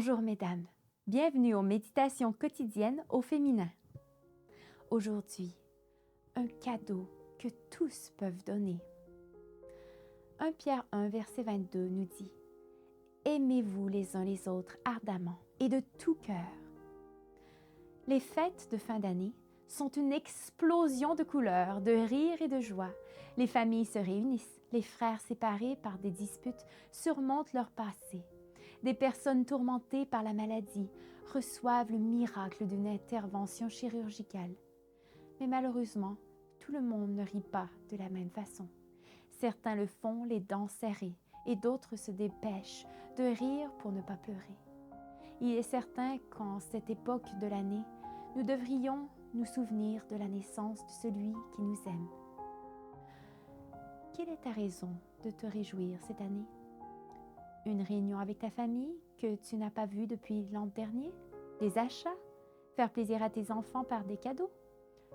Bonjour mesdames, bienvenue aux méditations quotidiennes au féminin. Aujourd'hui, un cadeau que tous peuvent donner. 1 Pierre 1, verset 22 nous dit « Aimez-vous les uns les autres ardemment et de tout cœur. » Les fêtes de fin d'année sont une explosion de couleurs, de rires et de joie. Les familles se réunissent, les frères séparés par des disputes surmontent leur passé. Des personnes tourmentées par la maladie reçoivent le miracle d'une intervention chirurgicale. Mais malheureusement, tout le monde ne rit pas de la même façon. Certains le font les dents serrées et d'autres se dépêchent de rire pour ne pas pleurer. Il est certain qu'en cette époque de l'année, nous devrions nous souvenir de la naissance de celui qui nous aime. Quelle est ta raison de te réjouir cette année? Une réunion avec ta famille que tu n'as pas vue depuis l'an dernier? Des achats? Faire plaisir à tes enfants par des cadeaux?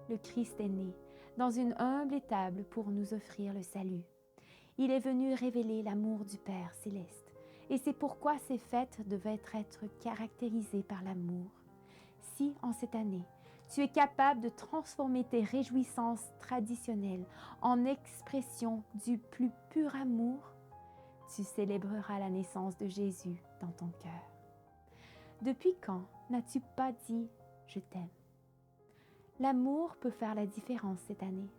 Le Christ est né dans une humble étable pour nous offrir le salut. Il est venu révéler l'amour du Père céleste. Et c'est pourquoi ces fêtes devaient être caractérisées par l'amour. Si, en cette année, tu es capable de transformer tes réjouissances traditionnelles en expression du plus pur amour, tu célébreras la naissance de Jésus dans ton cœur. Depuis quand n'as-tu pas dit « je t'aime » ? L'amour peut faire la différence cette année.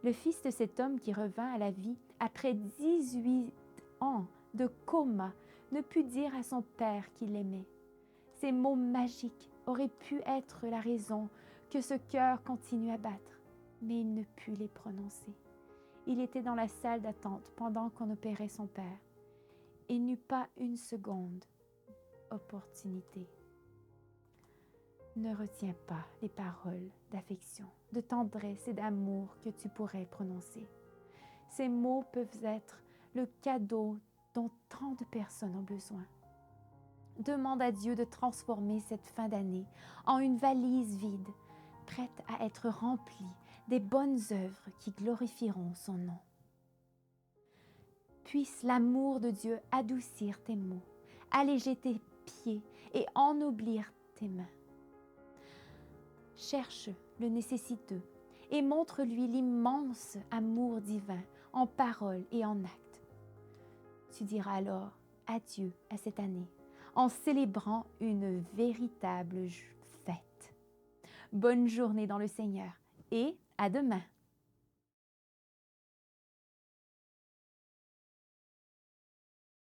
Le fils de cet homme qui revint à la vie après 18 ans de coma ne put dire à son père qu'il l'aimait. Ces mots magiques auraient pu être la raison que ce cœur continue à battre, mais il ne put les prononcer. Il était dans la salle d'attente pendant qu'on opérait son père. Il n'eut pas une seconde opportunité. Ne retiens pas les paroles d'affection, de tendresse et d'amour que tu pourrais prononcer. Ces mots peuvent être le cadeau dont tant de personnes ont besoin. Demande à Dieu de transformer cette fin d'année en une valise vide, prête à être remplie des bonnes œuvres qui glorifieront son nom. Puisse l'amour de Dieu adoucir tes mots, alléger tes pieds et ennoblir tes mains. Cherche le nécessiteux et montre-lui l'immense amour divin en parole et en acte. Tu diras alors adieu à cette année en célébrant une véritable fête. Bonne journée dans le Seigneur et à demain!